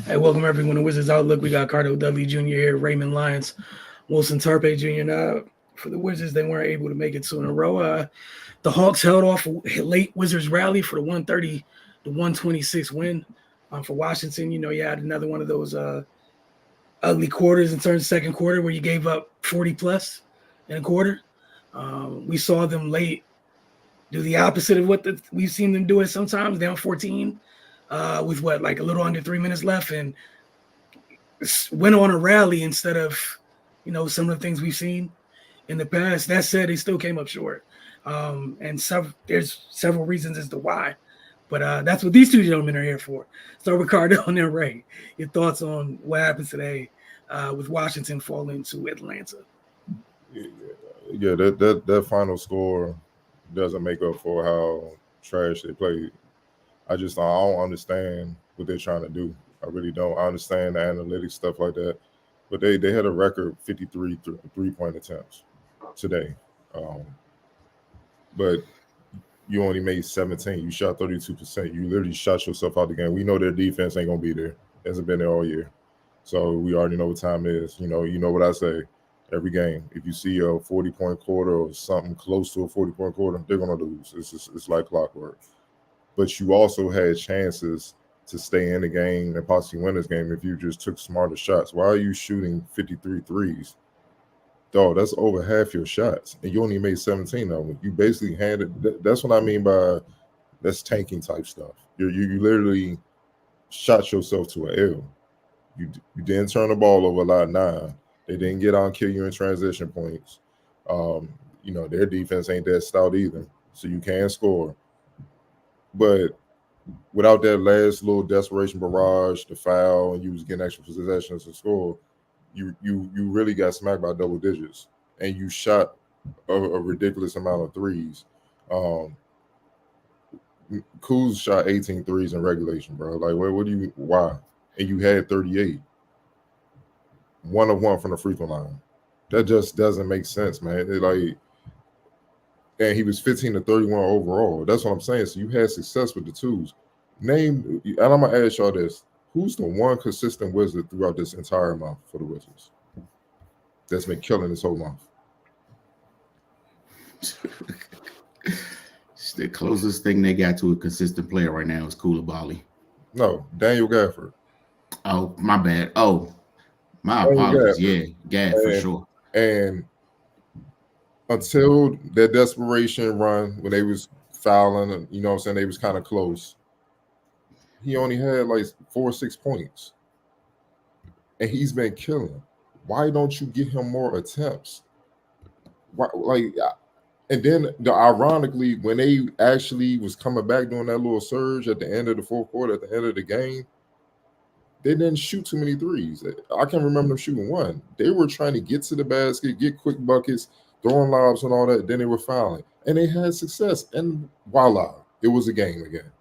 Hey, welcome everyone to Wizards Outlook. We got Cardo W Jr. here, Raymond Lyons, Wilson Tarpe Jr. Now, for the Wizards, they weren't able to make it two in a row. The Hawks held off a late Wizards rally for the 130 to 126 win. For Washington, you had another one of those ugly quarters in terms of second quarter where you gave up 40 plus in a quarter. We saw them late do the opposite of what we've seen them do it sometimes, down 14 with like a little under 3 minutes left, and went on a rally instead of, some of the things we've seen in the past. That said, they still came up short. And there's several reasons as to why. But that's what these two gentlemen are here for. So Ricardo and then Ray, your thoughts on what happened today with Washington falling to Atlanta? Yeah, that final score doesn't make up for how trash they played. I don't understand what they're trying to do. I really don't. I understand the analytics stuff like that, but they had a record 53 3-point attempts today, but you only made 17. You shot 32%. You literally shot yourself out the game. We know their defense ain't gonna be there. Hasn't been there all year, so we already know what time it is. You know what I say. Every game, if you see a 40-point quarter or something close to a 40-point quarter, they're gonna lose. It's like clockwork. But you also had chances to stay in the game and possibly win this game if you just took smarter shots. Why are you shooting 53 threes? Dog, that's over half your shots, and you only made 17 of them. You basically handed. That's what I mean by that's tanking type stuff. You literally shot yourself to an L. You didn't turn the ball over a lot. 9. They didn't get on kill you in transition points. Their defense ain't that stout either, so you can score. But without that last little desperation barrage, the foul, and you was getting extra possessions to score, you really got smacked by double digits, and you shot a ridiculous amount of threes. Kuz shot 18 threes in regulation, bro. Like, why? And you had 38. 1 of 1 from the free throw line. That just doesn't make sense, man. And he was 15 to 31 overall. That's what I'm saying. So you had success with the twos. And I'm gonna ask y'all this: who's the one consistent Wizard throughout this entire month for the Wizards that's been killing this whole month? The closest thing they got to a consistent player right now is Koulibaly. No, Daniel Gafford. Oh, my bad. Oh, my apologies. Yeah, Gaff for sure. And until that desperation run when they was fouling, you know what I'm saying, they was kind of close. He only had like 4 or 6 points. And he's been killing. Why don't you get him more attempts? And then ironically, when they actually was coming back doing that little surge at the end of the fourth quarter, at the end of the game, they didn't shoot too many threes. I can remember them shooting 1. They were trying to get to the basket, get quick buckets, throwing lobs and all that. Then they were fouling. And they had success. And voila, it was a game again.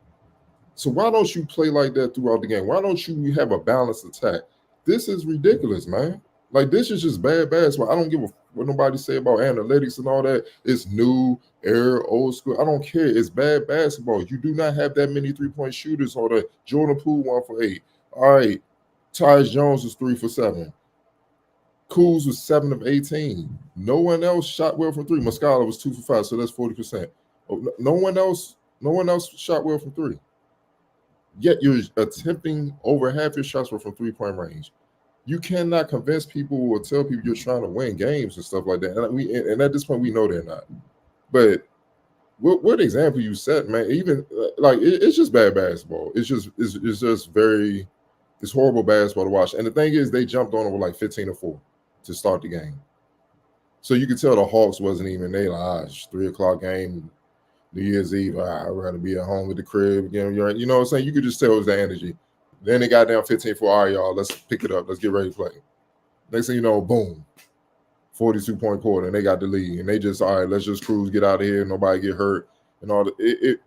So why don't you play like that throughout the game? Why don't you have a balanced attack? This is ridiculous, man. Like, this is just bad basketball. I don't give a what nobody say about analytics and all that. It's new, era, old school. I don't care. It's bad basketball. You do not have that many 3-point shooters or the Jordan Poole 1 for 8. All right, Tyus Jones was 3 for 7. Kuz was 7 of 18. No one else shot well from 3. Muscala was 2 for 5, so that's 40%. No one else shot well from 3. Yet you're attempting over half your shots were from 3-point range. You cannot convince people or tell people you're trying to win games and stuff like that. And at this point, we know they're not. But what example you set, man? Even it's just bad basketball. It's just very. It's horrible basketball to watch. And the thing is, they jumped on it with like 15-4 to start the game. So you could tell the Hawks wasn't even there. Like, it's 3:00 game, New Year's Eve. I'd rather be at home with the crib. You know what I'm saying? You could just tell it was the energy. Then they got down 15-4. All right, y'all, let's pick it up. Let's get ready to play. Next thing you know, boom, 42-point quarter, and they got the lead. And they just, all right, let's just cruise, get out of here, nobody get hurt, and all that.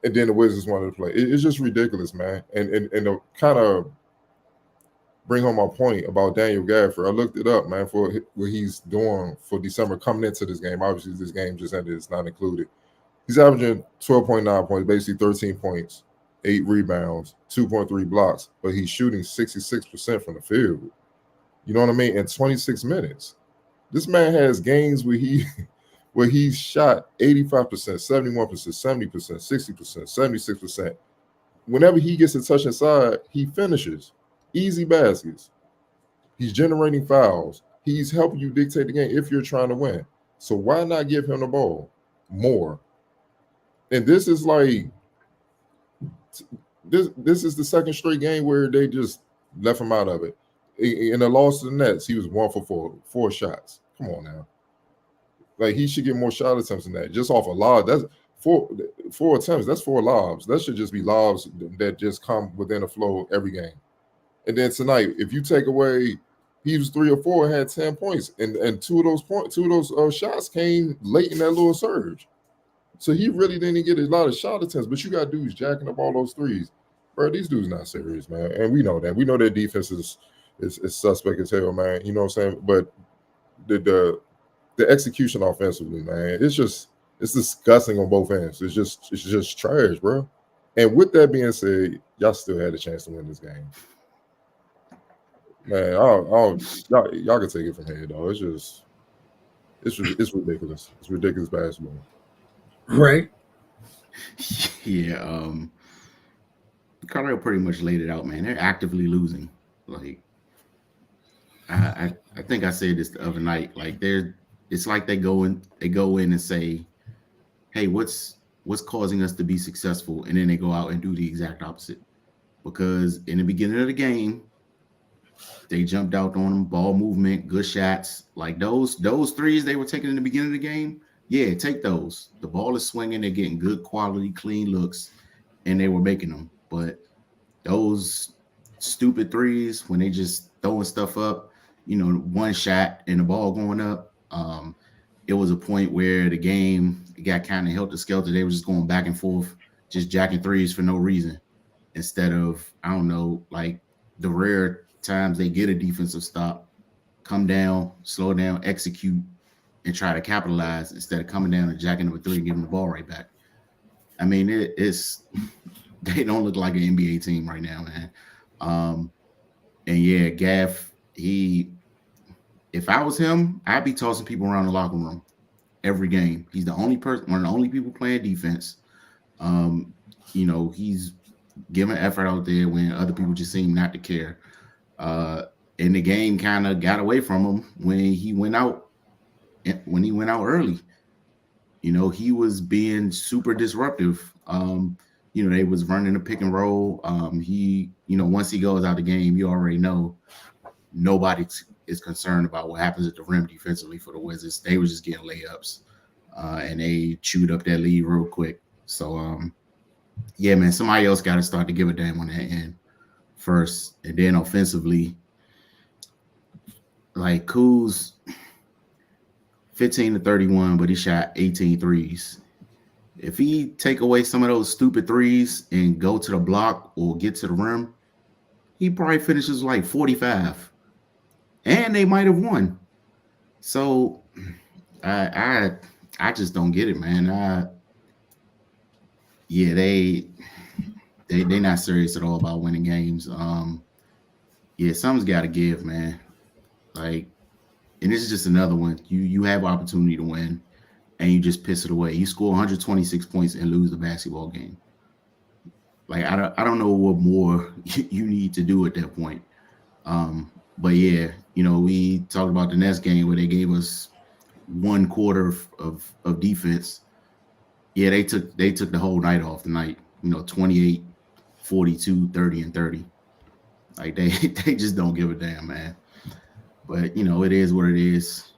And then the Wizards wanted to play. It's just ridiculous, man. And to kind of bring home my point about Daniel Gafford, I looked it up, man, for what he's doing for December coming into this game. Obviously, this game just ended. It's not included. He's averaging 12.9 points, basically 13 points 8 rebounds, 2.3 blocks, but he's shooting 66% from the field. You know what I mean? In 26 minutes. This man has games where he's shot 85%, 71%, 70%, 60%, 76%. Whenever he gets a touch inside, he finishes. Easy baskets. He's generating fouls. He's helping you dictate the game if you're trying to win. So why not give him the ball more? And this is like this is the second straight game where they just left him out of it. In the loss to the Nets, he was 1 for 4 shots. Come on now. Like, he should get more shot attempts than that. Just off a lob. That's four attempts. That's 4 lobs. That should just be lobs that just come within the flow every game. And then tonight, if you take away, he was 3 or 4, had 10 points, and two of those shots came late in that little surge. So he really didn't get a lot of shot attempts. But you got dudes jacking up all those threes, bro. These dudes not serious, man. And we know that. We know their defense is suspect as hell, man. You know what I'm saying? But the execution offensively, man, it's disgusting on both ends. It's just trash, bro. And with that being said, y'all still had a chance to win this game. Man, y'all can take it from here, though. It's ridiculous. It's ridiculous basketball. Right. Yeah. Carlisle pretty much laid it out, man. They're actively losing. Like, I think I said this the other night. Like, it's like they go in and say, hey, what's causing us to be successful? And then they go out and do the exact opposite. Because in the beginning of the game, they jumped out on them, ball movement, good shots. Like those threes they were taking in the beginning of the game, yeah, take those. The ball is swinging, they're getting good quality, clean looks, and they were making them. But those stupid threes, when they just throwing stuff up, one shot and the ball going up, it was a point where the game got kind of helter-skelter. They were just going back and forth, just jacking threes for no reason, instead of, I don't know, like the rare times they get a defensive stop, come down, slow down, execute, and try to capitalize instead of coming down and jacking up a three and giving the ball right back. I mean, they don't look like an NBA team right now, man. And yeah, Gaff, if I was him, I'd be tossing people around the locker room every game. He's the only person, one of the only people playing defense. He's giving effort out there when other people just seem not to care. And the game kind of got away from him when he went out early. He was being super disruptive. They was running a pick and roll. Once he goes out the game, you already know nobody is concerned about what happens at the rim defensively for the Wizards. They were just getting layups, and they chewed up that lead real quick. So, yeah, man, somebody else got to start to give a damn on that end first. And then offensively, like Kuz, 15 to 31, but he shot 18 threes. If he take away some of those stupid threes and go to the block or get to the rim, he probably finishes like 45. And they might have won. So I just don't get it, man. They're not serious at all about winning games. Something's got to give, man. Like, and this is just another one. You have opportunity to win, and you just piss it away. You score 126 points and lose the basketball game. Like, I don't know what more you need to do at that point. But yeah, we talked about the Nets game where they gave us one quarter of defense. Yeah, they took the whole night off tonight. 28, 42, 30, and 30. Like they just don't give a damn, man. But it is what it is.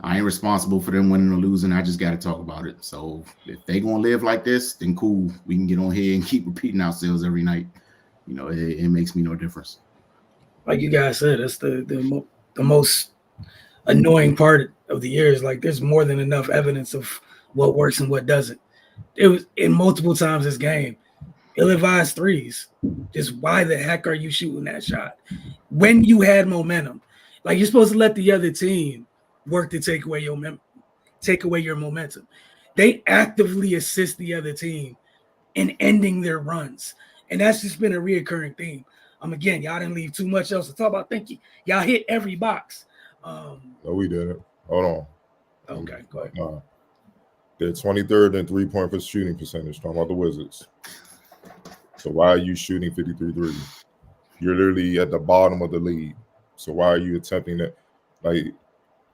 I ain't responsible for them winning or losing. I just got to talk about it. So if they gonna live like this, then cool. We can get on here and keep repeating ourselves every night. It makes me no difference. Like you guys said, that's the most annoying part of the year is like there's more than enough evidence of what works and what doesn't. It was in multiple times this game. Ill-advised threes. Just why the heck are you shooting that shot when you had momentum? Like, you're supposed to let the other team work to take away your momentum. They actively assist the other team and ending their runs. And that's just been a reoccurring theme. Again, y'all didn't leave too much else to talk about. Thank you. Y'all hit every box. No, we didn't. Hold on. Okay, go ahead. They're 23rd in 3-point for shooting percentage. Talking about the Wizards. So why are you shooting 53 threes? You're literally at the bottom of the league. So why are you attempting that? Like,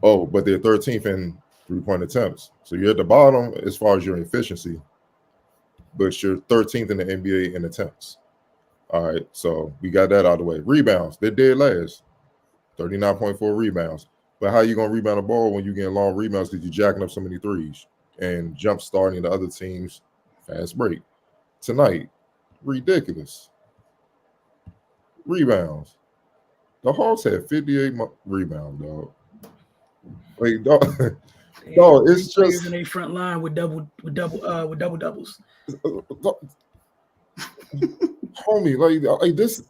oh, but they're 13th in 3-point attempts. So you're at the bottom as far as your efficiency, but you're 13th in the NBA in attempts. All right, so we got that out of the way. Rebounds, they're dead last. 39.4 rebounds. But how you going to rebound a ball when you're getting long rebounds because you're jacking up so many threes and jump starting the other team's fast break? Tonight, ridiculous. Rebounds. The Hawks had 58 rebounds, dog. Like, dog, dog, it's just in a front line with double doubles. Homie, like this.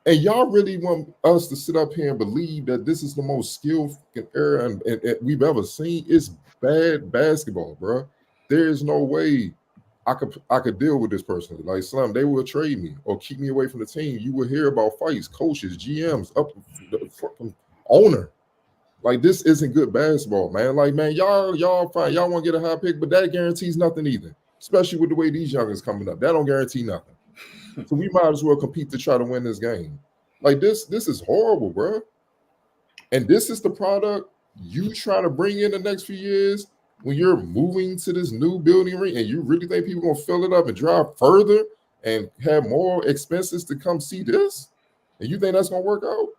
And y'all really want us to sit up here and believe that this is the most skillful era and we've ever seen? It's bad basketball, bro. There is no way I could deal with this person. Like Slim, they will trade me or keep me away from the team. You will hear about fights, coaches, GMs, up the owner. Like, this isn't good basketball, man. Like, man, y'all fine. Y'all want to get a high pick, but that guarantees nothing either. Especially with the way these youngins coming up. That don't guarantee nothing. So we might as well compete to try to win this game. Like, this is horrible, bro. And this is the product you trying to bring in the next few years when you're moving to this new building and you really think people gonna fill it up and drive further and have more expenses to come see this? And you think that's gonna work out?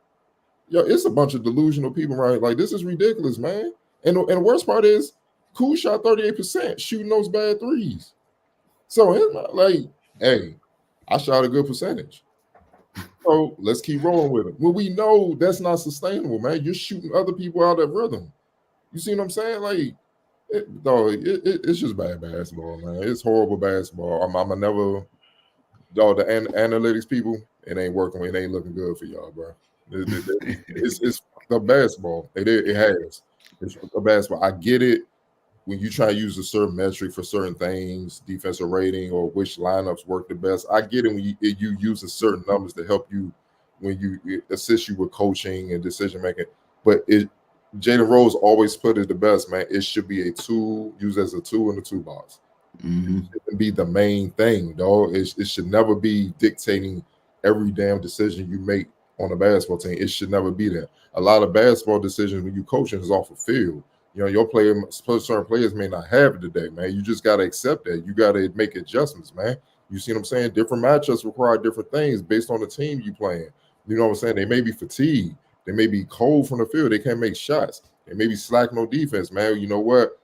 Yo, it's a bunch of delusional people, right? Like, this is ridiculous, man. And the worst part is, Kuz shot 38% shooting those bad threes. So it's not like, hey, I shot a good percentage. So let's keep rolling with it. Well, we know that's not sustainable, man. You're shooting other people out of rhythm. You see what I'm saying? Like, it's just bad basketball, man. It's horrible basketball. I'm never, dog, the analytics people, it ain't working. It ain't looking good for y'all, bro. It's the basketball. It has. It's the basketball. I get it when you try to use a certain metric for certain things, defensive rating or which lineups work the best. I get it when you use certain numbers to help you when you assist you with coaching and decision making. But Jalen Rose always put it the best, man. It should be a tool, used as a tool in the toolbox. Mm-hmm. It shouldn't be the main thing, dog. It should never be dictating every damn decision you make on a basketball team. It should never be that. A lot of basketball decisions when you coaching is off the field. You know, your certain players may not have it today, man. You just got to accept that. You got to make adjustments, man. You see what I'm saying? Different matchups require different things based on the team you playing. You know what I'm saying? They may be fatigued. They may be cold from the field. They can't make shots. They may be slacking on defense, man. You know what?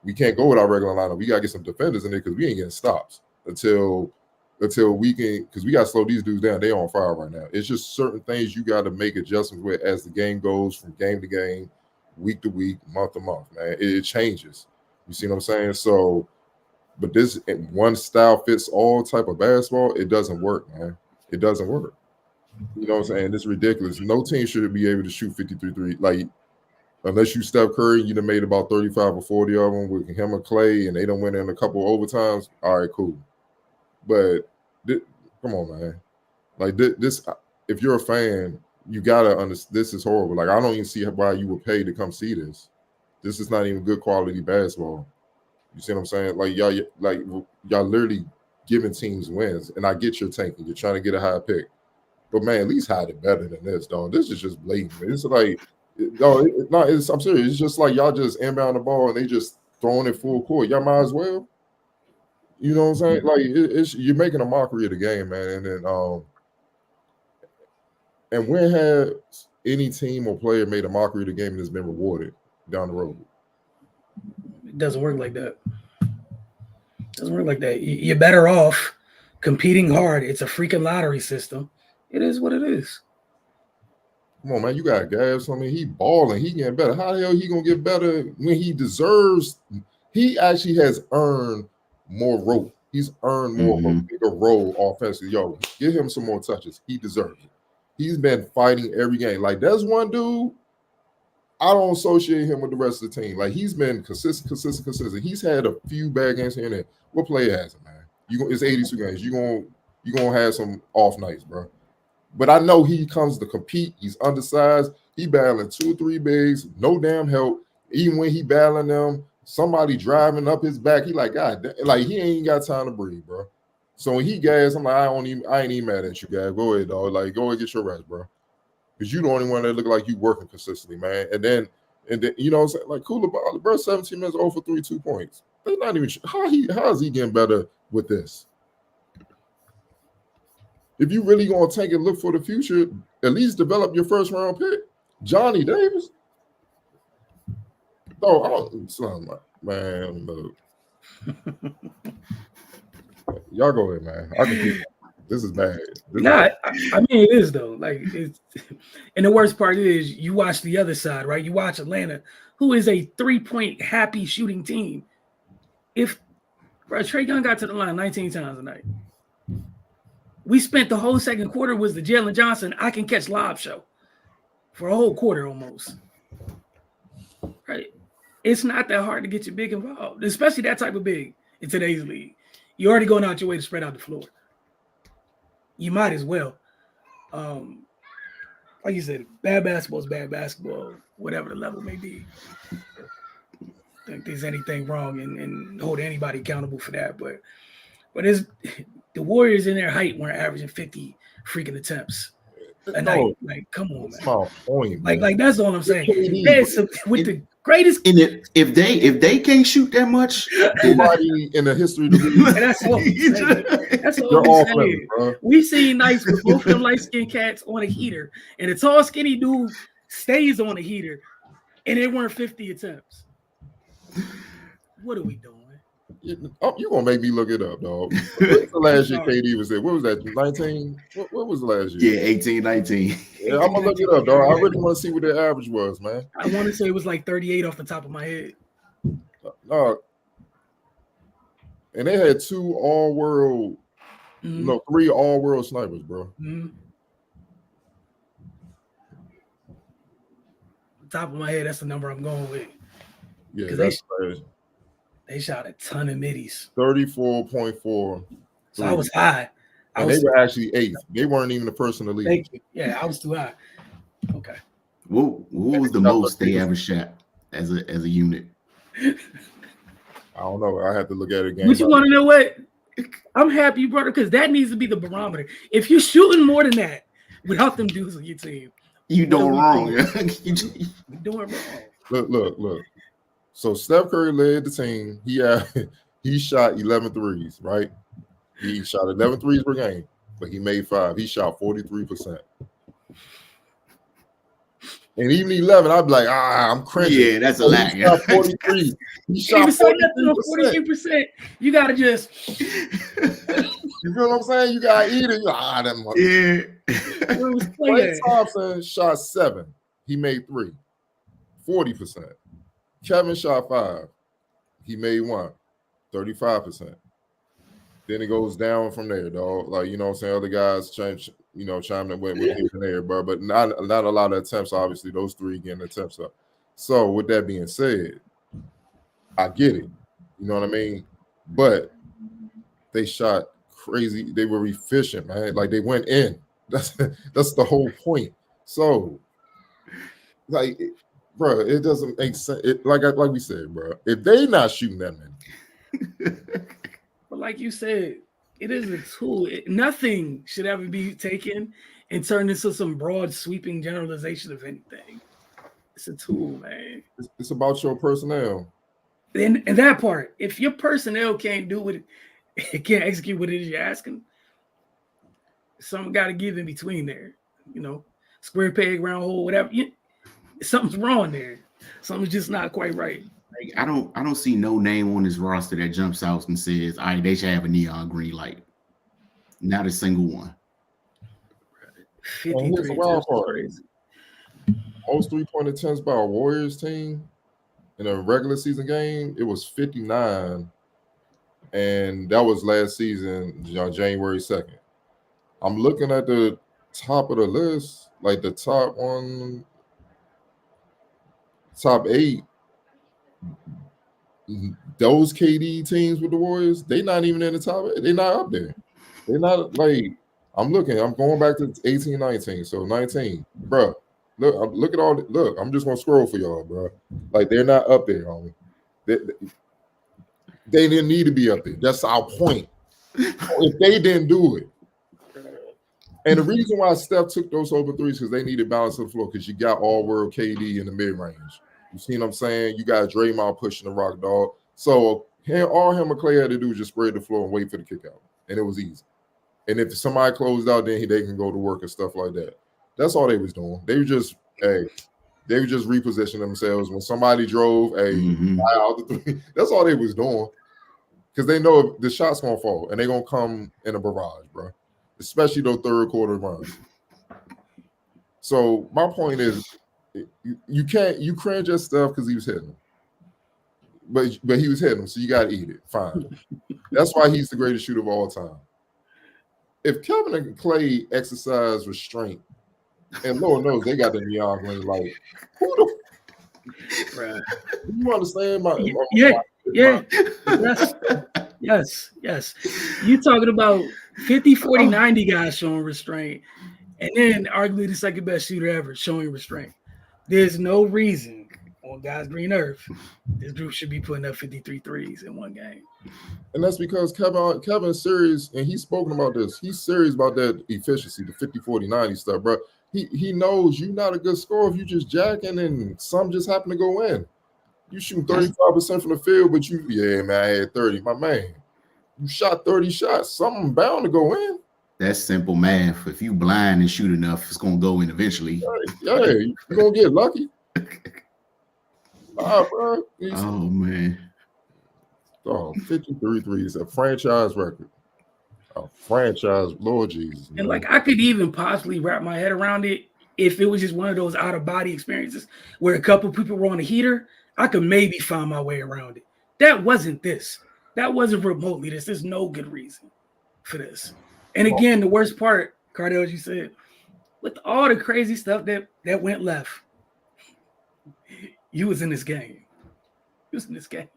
We can't go with our regular lineup. We got to get some defenders in there because we ain't getting stops until we can, because we got to slow these dudes down. They're on fire right now. It's just certain things you got to make adjustments with as the game goes from game to game, week to week, month to month, man. It changes. You see what I'm saying? So, but this one style fits all type of basketball, it doesn't work, man. It doesn't work. You know what I'm saying? It's ridiculous. No team should be able to shoot 53 threes. Like, unless you Steph Curry, you done made about 35 or 40 of them with him or Clay, and they done went in a couple overtimes. All right, cool. But come on, man. Like, this, if you're a fan, you gotta understand. This is horrible. Like, I don't even see why you would pay to come see this. This is not even good quality basketball. You see what I'm saying? Like, y'all literally giving teams wins. And I get your tanking. You're trying to get a high pick. But man, at least hide it better than this, dog. This is just blatant. It's like, I'm serious. It's just like y'all just inbound the ball and they just throwing it full court. Y'all might as well. You know what I'm saying? Like, you're making a mockery of the game, man. And then and when has any team or player made a mockery of the game and has been rewarded down the road? It doesn't work like that. It doesn't work like that. You're better off competing hard. It's a freaking lottery system. It is what it is. Come on, man. You got gas. I mean, he balling. He getting better. How the hell he going to get better when he deserves? He actually has earned more rope. He's earned more of a bigger role offensively. Yo, give him some more touches. He deserves it. He's been fighting every game. Like, there's one dude, I don't associate him with the rest of the team. Like, he's been consistent. He's had a few bad games here and there. What player hasn't, man? It's 82 games. You're gonna have some off nights, bro. But I know he comes to compete. He's undersized. He battling 2 or 3 bigs, no damn help. Even when he battling them, somebody driving up his back. He like, God damn, like he ain't got time to breathe, bro. So when he gas, I'm like, I ain't even mad at you, guys. Go ahead, dog. Like, go ahead, get your rest, bro. Because you the only one that look like you working consistently, man. And then you know what I'm saying? Like Cooler, bro, 17 minutes, 0 for 3, 2 points. They're not even how is he getting better with this? If you really gonna take and look for the future, at least develop your first round pick. Johnny Davis. Oh, son, man, look. Y'all go ahead, man. I can keep. This is bad. I mean, it is though. Like, it's, and the worst part is you watch the other side, right? You watch Atlanta, who is a 3-point happy shooting team. If Trae Young got to the line 19 times a night, we spent the whole second quarter was the Jalen Johnson I can catch lob show for a whole quarter almost. Right? It's not that hard to get your big involved, especially that type of big in today's league. You're already going out your way to spread out the floor. You might as well. Like you said, bad basketball is bad basketball, whatever the level may be. I don't think there's anything wrong in holding anybody accountable for that. But it's the Warriors in their height weren't averaging 50 freaking attempts a night. Like, come on, man. My point, like that's all I'm saying. With the greatest, and if they can't shoot that much, nobody in the history of the league. That's all I'm saying. That's all I'm saying. We've seen nights with both of them light skinned cats on a heater, and a tall, skinny dude stays on a heater, and it weren't 50 attempts. What are we doing? You're gonna make me look it up, dog. What's the last year KD was there? What was that? 19? What was the last year? Yeah, 18, 19. Yeah, I'm gonna look it up, dog. I really want to see what their average was, man. I want to say it was like 38 off the top of my head. And they had 2 all-world, no, 3 all-world snipers, bro. Top of my head, that's the number I'm going with. Yeah, that's they shot a ton of middies. 34.4. So I was high. They were actually 8th. They weren't even the first in the league. Thank you. Yeah, I was too high. Okay. What was the most they ever shot as a unit? I don't know. I have to look at it again. But you want to know what? I'm happy you brought it because that needs to be the barometer. If you're shooting more than that without them dudes on your team, you doing wrong. You're doing wrong. Look. So Steph Curry led the team. He shot 11 threes, right? He shot 11 threes per game, but he made 5. He shot 43%. And even 11, I'd be like, I'm cringing. Yeah, that's a lot. He shot 43. He shot 43%. You gotta just. You feel what I'm saying? You gotta eat it. Klay Thompson shot 7. He made 3. 40%. Kevin shot 5. He made 1. 35%. Then it goes down from there, dog. Like, you know what I'm saying? Other guys chiming in with here and there, bro. But not a lot of attempts, obviously. Those 3 getting attempts up. So with that being said, I get it. You know what I mean? But they shot crazy. They were efficient, man. Like they went in. That's the whole point. So, like, bro, it doesn't make sense. Like we said, bro, if they not shooting that many. But like you said, it is a tool. Nothing should ever be taken and turned into some broad, sweeping generalization of anything. It's a tool, man. It's about your personnel. And that part, if your personnel can't do it can't execute what it is you're asking, something got to give in between there. You know, square peg, round hole, whatever. Something's wrong there. Something's just not quite right. Like, I don't see no name on this roster that jumps out and says, all right, they should have a neon green light. Not a single one. 53 here's the wild part. Most 3-point attempts by a Warriors team in a regular season game, it was 59. And that was last season, January 2nd. I'm looking at the top of the list, like the top 8. those KD teams with the Warriors, they not even in the top. They're not up there. They're not like I'm looking. I'm going back to 18, 19. So 19, bro. Look at all. Look, I'm just gonna scroll for y'all, bro. Like they're not up there, homie. They didn't need to be up there. That's our point. If they didn't do it, and the reason why Steph took those open threes because they needed balance on the floor because you got all world KD in the mid range. You see what I'm saying? You got Draymond pushing the rock, dog. So all him and Clay had to do was just spread the floor and wait for the kick out, and it was easy. And if somebody closed out, then they can go to work and stuff like that. That's all they was doing. They were just repositioning themselves. When somebody drove, out the three. That's all they was doing. Because they know the shot's gonna fall and they're gonna come in a barrage, bro. Especially those third quarter runs. So my point is, you cringe at stuff because he was hitting them. But he was hitting them, so you gotta eat it. Fine. That's why he's the greatest shooter of all time. If Kevin and Clay exercise restraint, and Lord knows they got the neon green light, who the Right. you understand Yes. You talking about 50, 40, 90 guys showing restraint, and then arguably the second best shooter ever showing restraint. There's no reason on God's green earth this group should be putting up 53 threes in one game. And that's because Kevin's serious, and he's spoken about this. He's serious about that efficiency, the 50, 40, 90 stuff, bro. He knows you're not a good scorer if you just jacking and some just happen to go in. You shoot 35% from the field, but I had 30. My man, you shot 30 shots. Something bound to go in. That's simple math. If you blind and shoot enough, it's gonna go in eventually. Yeah, you're gonna get lucky. Bro. Oh man. 53 threes, a franchise record. A franchise, Lord Jesus. And like I could even possibly wrap my head around it if it was just one of those out of body experiences where a couple people were on a heater. I could maybe find my way around it. That wasn't this. That wasn't remotely this. There's no good reason for this. And again, the worst part, Cardell, as you said, with all the crazy stuff that went left, you was in this game. You was in this game.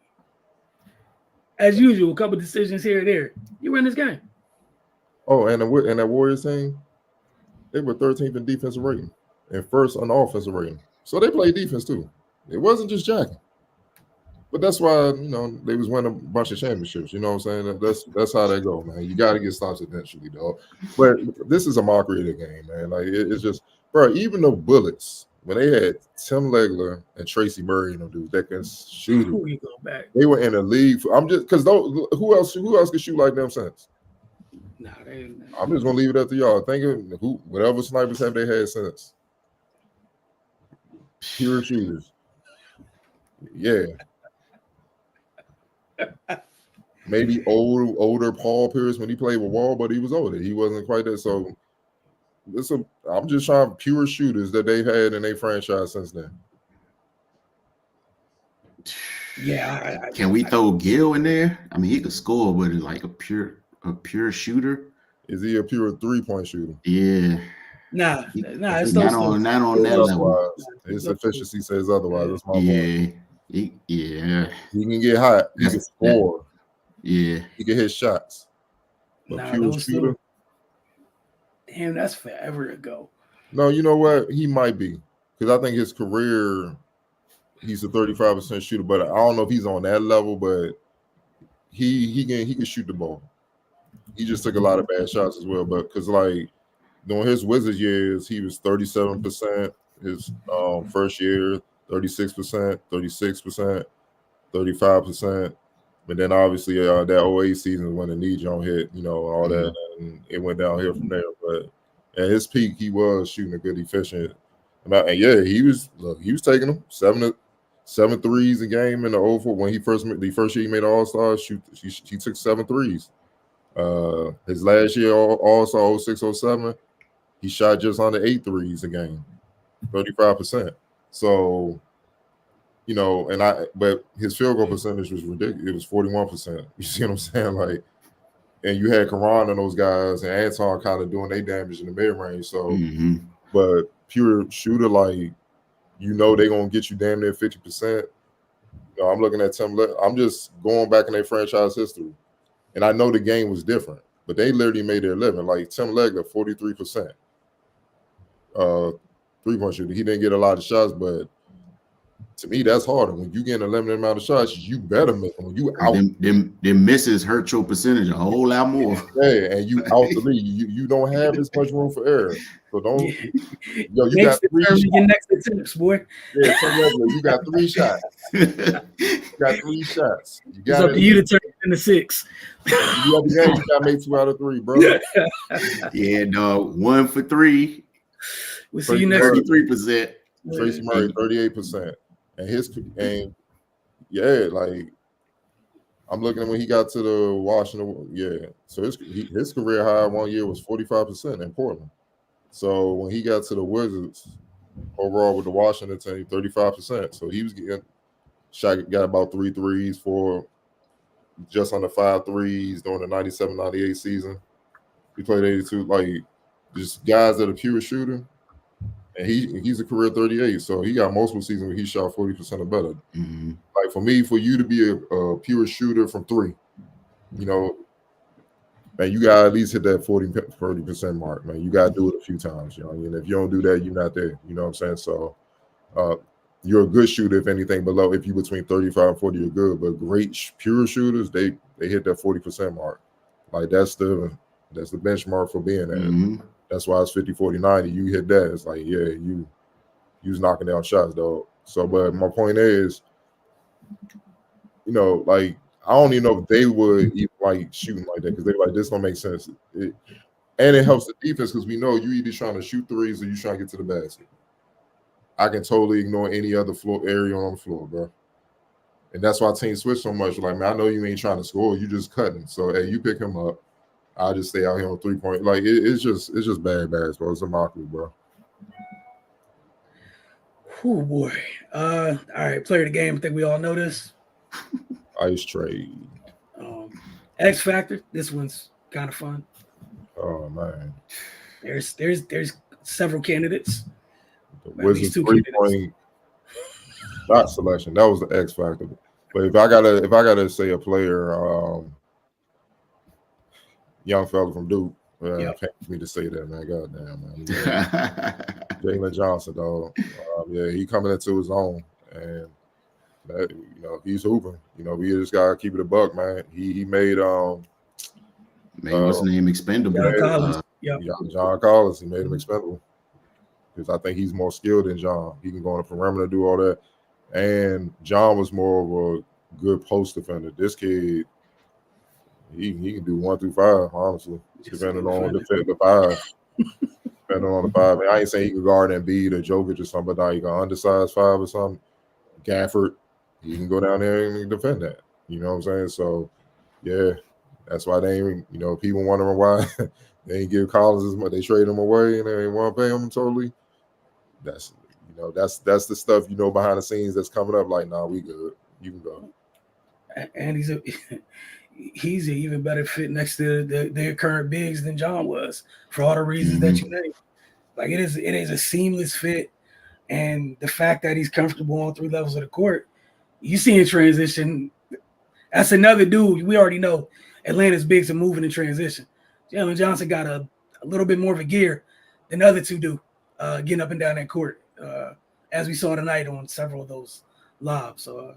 As usual, a couple decisions here and there. You were in this game. Oh, and that Warriors team, they were 13th in defensive rating and first on offensive rating. So they played defense too. It wasn't just jacking. But that's why, they was winning a bunch of championships. You know what I'm saying? That's how they go, man. You got to get stops eventually, dog. But this is a mockery of the game, man. Like, it's just, bro, even the Bullets, when they had Tim Legler and Tracy Murray and them dudes that can shoot it, they were in the league. I'm just, because who else could shoot like them since? Nah, I'm just going to leave it up to y'all. Think of whatever snipers have they had since. Pure shooters. Yeah. Maybe older Paul Pierce when he played with Wall, but he was older. He wasn't quite that. So I'm just trying pure shooters that they've had in their franchise since then. Yeah. Can we throw Gil in there? I mean, he could score, but it's like a pure shooter. Is he a pure 3-point shooter? Yeah. Nah. It's not on that level. His efficiency says otherwise. That's my point. He can get hot. He can score. Yeah. He can hit shots. But pure shooter. Damn, that's forever ago. No, you know what? He might be. Because I think his career, he's a 35% shooter, but I don't know if he's on that level, but he can shoot the ball. He just took a lot of bad shots as well. But because during his Wizards years, he was 37% his first year, 36%, 36%, 35%. But then obviously that 08 season when the knee joint hit, all that, and it went downhill from there. But at his peak, he was shooting a good, efficient amount. And yeah, he was taking them 7 threes a game in the 04 when the first year he made All-Star. He took 7 threes. His last year All-Star 06-07, he shot just under 8 threes a game, 35%. So. But his field goal percentage was ridiculous. It was 41%. You see what I'm saying? And you had Karan and those guys and Anton kind of doing their damage in the mid range. So, but pure shooter, they're gonna get you damn near 50%. No, I'm looking at Tim. I'm just going back in their franchise history, and I know the game was different, but they literally made their living. Like Tim Legler, 43%. 3-point shooter. He didn't get a lot of shots, but to me, that's harder. When you get a limited amount of shots, you better make them. When you out, them misses hurt your percentage a whole lot more. yeah, and you out the league, you don't have as much room for error. So don't. Yo, you Next got 3 shots. your next attempts, boy. Yeah, Tim Legler, you got 3 shots. You got 3 shots. You It's got up to you to turn it into 6. You have the game. You got to make 2 out of 3, bro. Yeah, dog. 1 for 3. We'll see you next week. 33%. Tracy Murray, 38%. And yeah, like I'm looking at when he got to the Washington. Yeah, so his career high one year was 45% in Portland. So when he got to the Wizards, overall with the Washington team, 35%. So he was getting got about 3 threes for just under 5 threes during the 97-98 season. He played 82. Like just guys that are pure shooter. And he's a career 38, so he got multiple seasons where he shot 40% or better. Mm-hmm. Like for me, for you to be a pure shooter from 3, man, you got to at least hit that 40% mark, man. You got to do it a few times, And if you don't do that, you're not there. You know what I'm saying? So you're a good shooter, if anything below. If you're between 35 and 40, you're good. But great pure shooters, they hit that 40% mark. Like that's the benchmark for being there. Mm-hmm. That's why it's 50, 40, 90. You hit that. It's like, yeah, you was knocking down shots, dog. So, but my point is, like, I don't even know if they would even like shooting like that because they're like, this don't make sense. And it helps the defense because we know you either trying to shoot threes or you trying to get to the basket. I can totally ignore any other floor area on the floor, bro. And that's why teams switch so much. Like, man, I know you ain't trying to score. You just cutting. So, hey, you pick him up. I'll just stay out here on 3-point. Like it's just bad basketball. It's a mockery, bro. Oh boy. All right, player of the game. I think we all know this. Ice trade. X Factor. This one's kind of fun. Oh man. There's several candidates. The Wizards 3-point shot selection. That was the X Factor. But if I gotta say a player, young fella from Duke. Pain for me to say that, man. Goddamn, man. Jalen Johnson, dog. Yeah, he coming into his own, and that, he's hooping. We just gotta keep it a buck, man. He made what's his name expendable. John Collins. He made him expendable because I think he's more skilled than John. He can go on the perimeter, do all that, and John was more of a good post defender. This kid. He can do 1 through 5, honestly, depending on the 5. Depending on the 5. I ain't saying he can guard Embiid or Jokic or something, but now he can undersize 5 or something. Gafford, he can go down there and defend that. You know what I'm saying? So, yeah, that's why they ain't, people wondering why they ain't give Collins as much. They trade him away and they ain't want to pay him totally. That's the stuff behind the scenes that's coming up. Like, nah, we good. You can go. And he's an even better fit next to their current bigs than John was for all the reasons that you named. Like it is a seamless fit, and the fact that he's comfortable on 3 levels of the court, you see in transition. That's another dude. We already know Atlanta's bigs are moving in transition. Jalen Johnson got a little bit more of a gear than the other two do, getting up and down that court, as we saw tonight on several of those lobs. So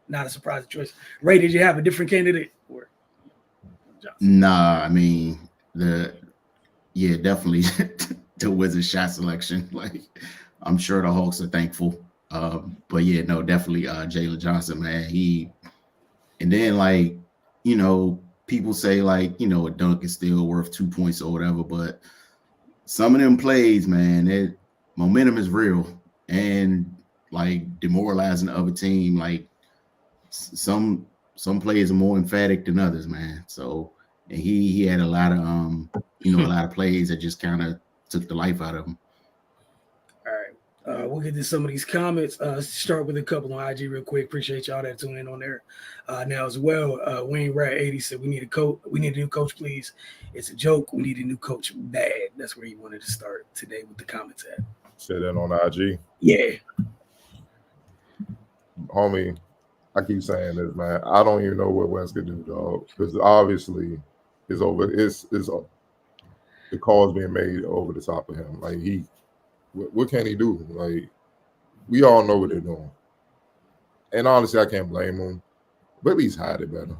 not a surprising choice. Ray, did you have a different candidate? Or Nah, I mean definitely the Wizards shot selection. Like I'm sure the Hawks are thankful. But yeah, no, definitely Jalen Johnson, man. And then people say a dunk is still worth 2 points or whatever, but some of them plays, man, momentum is real and demoralizing the other team. Like some plays are more emphatic than others, man. So and he had a lot of a lot of plays that just kind of took the life out of him. All right. We'll get to some of these comments. Start with a couple on IG real quick. Appreciate y'all that tuning in on there now as well. Wayne Rat 80 said we need a coach. We need a new coach, please. It's a joke. We need a new coach bad. That's where he wanted to start today with the comments at. Said that on IG. Yeah. Homie, I keep saying this, man. I don't even know what West could do, dog, because obviously it's over. It's the calls being made over the top of him. Like what can he do? Like we all know what they're doing, and honestly, I can't blame him. But at least hide it better.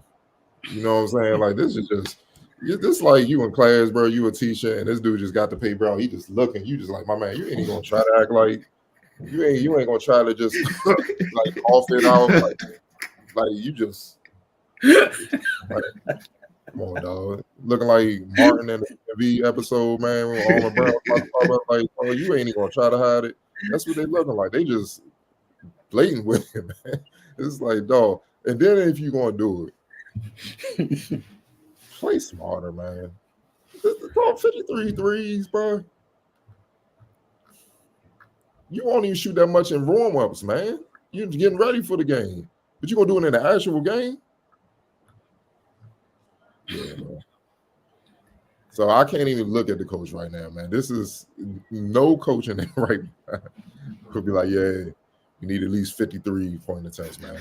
You know what I'm saying? Like this is just. This like you in class, bro. You a teacher, and this dude just got the paper out. He just looking. You just like, my man. You ain't even gonna try to act like you ain't gonna try to just like off it out. Like you just like, come on, dog. Looking like Martin in the V episode, man. When Alma Brown like, oh, you ain't even gonna try to hide it. That's what they looking like. They just blatant with it, man. It's like, dog. And then if you gonna do it. Play smarter, man. Throw 53 threes, bro. You won't even shoot that much in warm-ups, man. You're getting ready for the game. But you gonna do it in the actual game? Yeah, man. So I can't even look at the coach right now, man. This is no coaching right now. Could be like, yeah, you need at least 53 point attempts, man.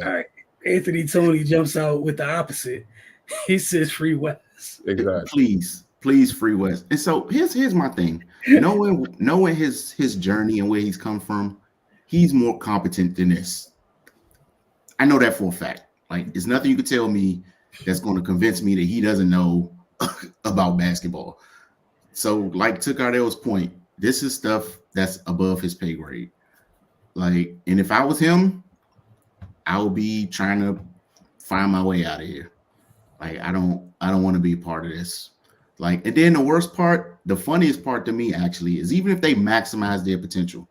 All right. Anthony Tony jumps out with the opposite. He says free West. Exactly. Please free West. And so here's my thing. Knowing his journey and where he's come from, he's more competent than this. I know that for a fact. Like, there's nothing you could tell me that's going to convince me that he doesn't know about basketball. So, like to Cardell's point, this is stuff that's above his pay grade. Like, and if I was him, I would be trying to find my way out of here. Like, I don't want to be a part of this. Like, and then the worst part, the funniest part to me actually is even if they maximize their potential,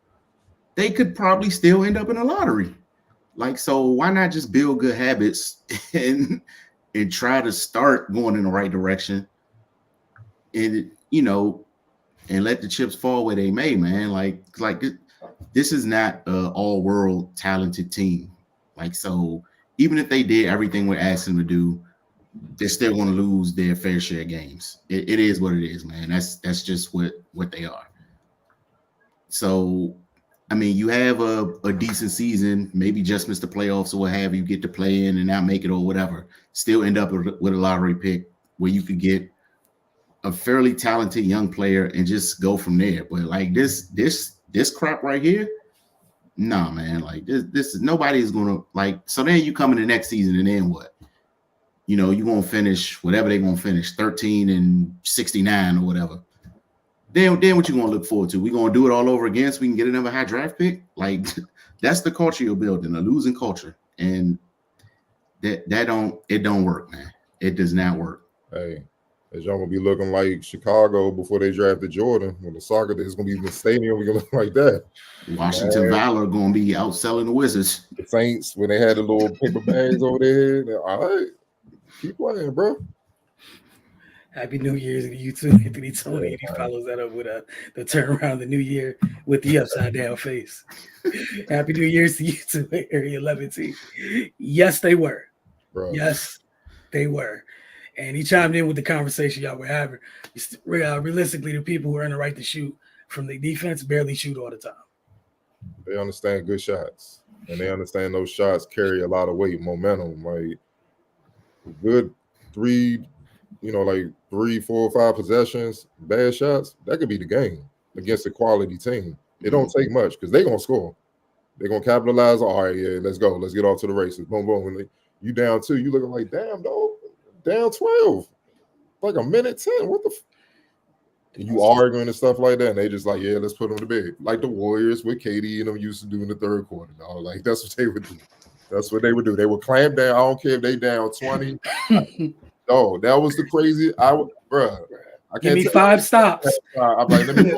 they could probably still end up in a lottery. Like, so why not just build good habits and try to start going in the right direction and, you know, and let the chips fall where they may, man. Like this is not an all-world talented team. Like, so even if they did everything we're asking them to do, they're still going to lose their fair share of games. It is what it is, man. That's just what they are. So, I mean, you have a decent season, maybe just miss the playoffs or what have you, get to play in and not make it or whatever. Still end up with a lottery pick where you could get a fairly talented young player and just go from there. But like this crap right here, nah, man. Like this is nobody is gonna like. So then you come in the next season and then what? You know, you won't finish whatever they're gonna finish, 13-69 or whatever. Then what you gonna look forward to? We gonna do it all over again so we can get another high draft pick? Like that's the culture you're building, a losing culture, and that don't work, man. It does not work. Hey, as y'all gonna be looking like Chicago before they drafted Jordan. When the soccer is gonna be in the stadium, we're gonna look like that. Washington Valor gonna be outselling the Wizards. The Saints, when they had the little paper bags over their head, all right, keep playing, bro. Happy New Year's to you too, Anthony Tony. And he follows that up with the turnaround the new year with the upside down face. Happy New Year's to you too, Area 11 team. Yes, they were. Bro. Yes, they were. And he chimed in with the conversation y'all were having. Realistically, the people who are in the right to shoot from the defense barely shoot all the time. They understand good shots, and they understand those shots carry a lot of weight, momentum. Like good 3, like 3, 4, 5 possessions, bad shots, that could be the game against a quality team. It don't take much because they're gonna score. They're gonna capitalize. All right, yeah, let's go. Let's get off to the races. Boom, boom. And you down 2, you looking like, damn, dog, down 12, like a minute 10. What the? You arguing and stuff like that, and they just like, yeah, let's put them to bed. Like the Warriors with KD and them used to do in the third quarter, dog. Like that's what they would do. That's what they would do. They would clamp down. I don't care if they down 20. Oh, that was the crazy. I can't give me 5 stops. I'm like, let me go.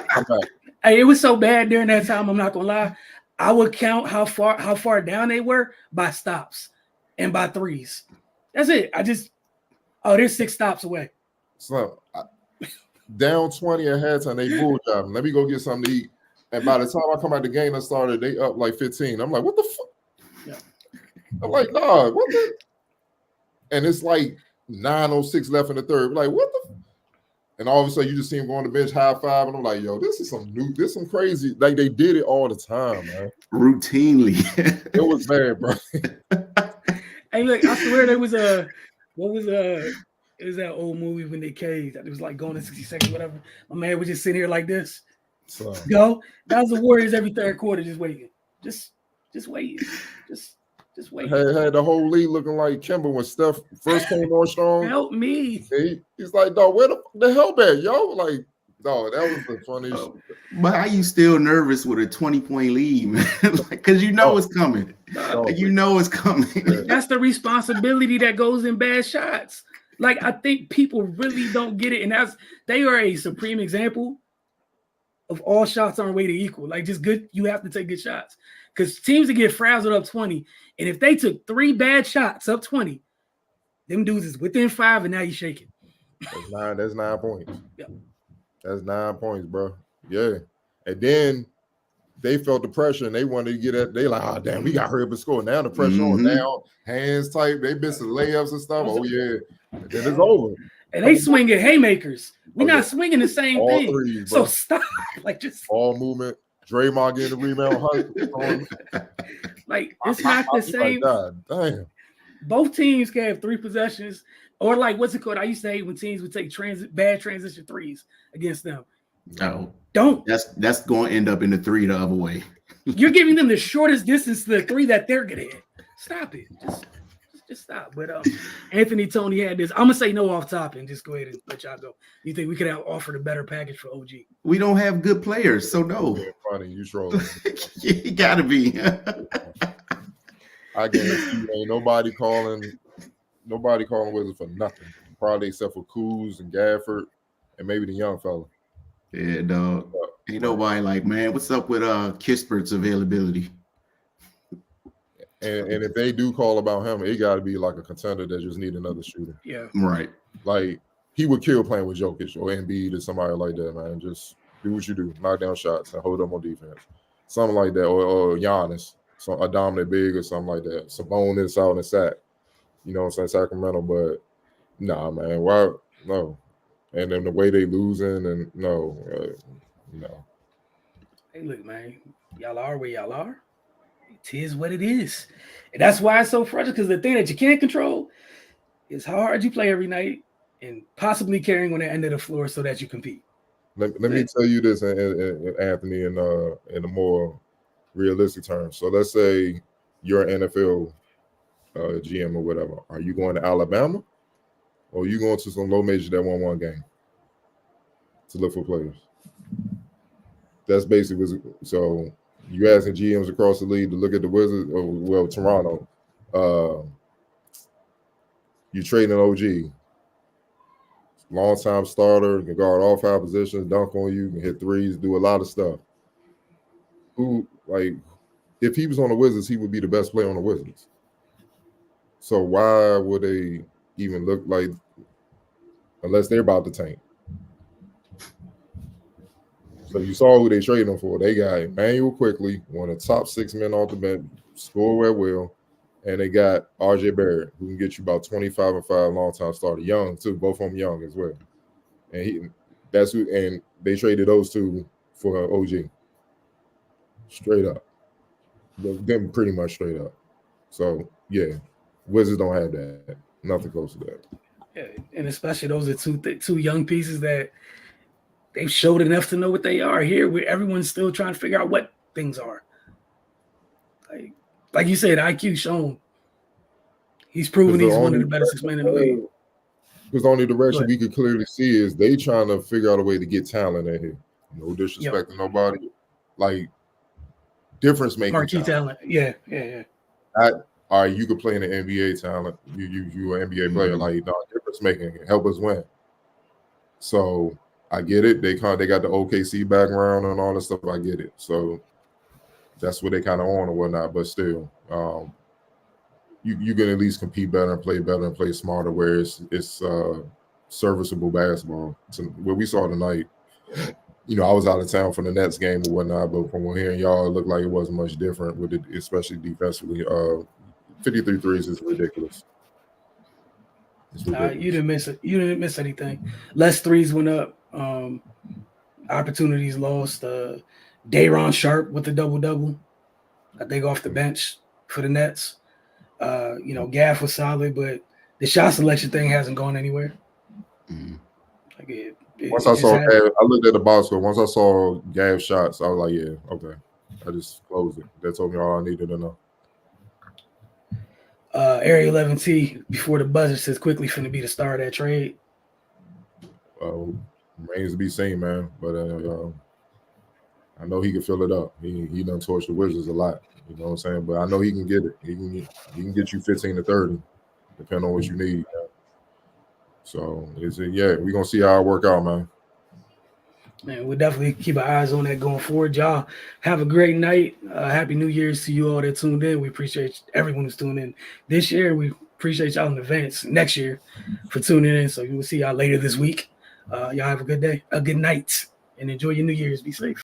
I'm back. Hey, it was so bad during that time. I'm not gonna lie. I would count how far down they were by stops and by threes. That's it. They're 6 stops away. So down 20 at halftime, they bull jobbing. Let me go get something to eat. And by the time I come out the game that started, they up like 15. I'm like, what the fuck? Yeah. I'm like, nah, what the? And it's like 9:06 left in the third. Like, what the? And all of a sudden, you just see him go on the bench, high five, and I'm like, yo, this is some crazy. Like they did it all the time, man. Routinely. It was bad, bro. Hey, look, I swear there was it was that old movie when they caged. It was like going to 60 seconds, whatever. My man was just sitting here like this. So Go. That was the Warriors every third quarter, just waiting. Just waiting. Just waiting. had the whole league looking like Kimber when Steph first came on strong. Help me. He's like, dog, where the hell at, yo? Like, dog, that was the funniest. But how you still nervous with a 20-point lead, man? Because you know it's coming. You know it's coming. That's the responsibility that goes in bad shots. Like, I think people really don't get it. And they are a supreme example of all shots aren't weighted equal. Like, just good, you have to take good shots. Because teams that get frazzled up 20, and if they took 3 bad shots up 20, them dudes is within 5, and now you're shaking. That's 9 points. Yeah. That's 9 points, bro. Yeah. And then they felt the pressure and they wanted to get at. They like, oh damn, we got to hurry up and score. Now the pressure on down, hands tight. They missed the layups and stuff. Oh yeah, and then it's over. And they swinging haymakers. We're not swinging the same all thing. Threes, so stop. Like just all movement. Draymond getting the rebound. Like it's not the same. God damn. Both teams can have 3 possessions, or like what's it called? I used to hate when teams would take bad transition threes against them. No, don't. That's going to end up in the 3 the other way. You're giving them the shortest distance to the 3 that they're gonna hit. Stop it. Just stop. But Anthony Tony had this. I'm gonna say no off top and just go ahead and let y'all go. You think we could have offered a better package for OG? We don't have good players, so no. Funny, you trolling. You gotta be. I guarantee you ain't nobody calling Wizards for nothing. Probably except for Kuz and Gafford and maybe the young fella. Yeah, dog. Ain't nobody like, man, what's up with Kispert's availability? And if they do call about him, it got to be like a contender that just need another shooter. Yeah. Right. Like, he would kill playing with Jokic or Embiid or somebody like that, man. Just do what you do. Knock down shots and hold up on defense. Something like that. Or Giannis, a dominant big or something like that. Sabonis out in the sack. You know what I'm saying? Sacramento. But, nah, man. Why? No. And then the way they losing and no. Hey, look, man. Y'all are where y'all are. It is what it is. And that's why it's so frustrating, because the thing that you can't control is how hard you play every night and possibly carrying on the end of the floor so that you compete. Let me tell you this, Anthony, in a more realistic terms. So let's say you're an NFL GM or whatever. Are you going to Alabama or are you going to some low major that won one game to look for players? That's basically so. You asking GMs across the league to look at the Wizards, or well, Toronto. You trading an OG, long-time starter, can guard all 5 positions, dunk on you, can hit threes, do a lot of stuff. Who, like, if he was on the Wizards, he would be the best player on the Wizards. So why would they even look like, unless they're about to tank? So you saw who they traded him for. They got Emmanuel Quickly, one of the top 6 men off the bench, score at will, and they got RJ Barrett, who can get you about 25 and 5, long-time starter, young too, both of them young as well. And and they traded those 2 for OG, straight up. Them pretty much straight up. So yeah, Wizards don't have that. Nothing close to that. Yeah, and especially those are two young pieces that they've showed enough to know what they are. Here, where everyone's still trying to figure out what things are. Like you said, IQ shown. He's proven he's one of the better 6 men in the league. Because the only direction we could clearly see is they trying to figure out a way to get talent in here. No disrespect to nobody. Like, difference making marquee talent. Yeah. All right, you could play in the NBA talent. You an NBA player. Like, no, difference making, help us win. So I get it. They got the OKC background and all that stuff. I get it. So that's what they kind of on or whatnot. But still, you can at least compete better and play smarter, where it's serviceable basketball. So what we saw tonight, I was out of town for the Nets game or whatnot, but from hearing y'all, it looked like it wasn't much different with it, especially defensively. 53 threes is ridiculous. It's Nah, ridiculous. you didn't miss it. You didn't miss anything. Less threes went up. Opportunities lost. Dayron Sharp with the double. I think off the bench for the Nets. Gaff was solid, but the shot selection thing hasn't gone anywhere. Mhm. Like it Once I just saw hasn't. Gav, I looked at the box score. Once I saw Gav shots, I was like, yeah, okay. I just closed it. That told me all I needed to know. Area 11T before the buzzer says quickly finna be the star of that trade. Remains to be seen, man. But I know he can fill it up. He done torched the Wizards a lot. You know what I'm saying? But I know he can get it. He can get you 15 to 30, depending on what you need. Man. So we're gonna see how it work out, man. Man, we'll definitely keep our eyes on that going forward. Y'all have a great night. Happy New Year's to you all that tuned in. We appreciate everyone who's tuned in this year. We appreciate y'all in advance next year for tuning in. So we will see y'all later this week. Y'all have a good day, a good night, and enjoy your New Year's. Be safe.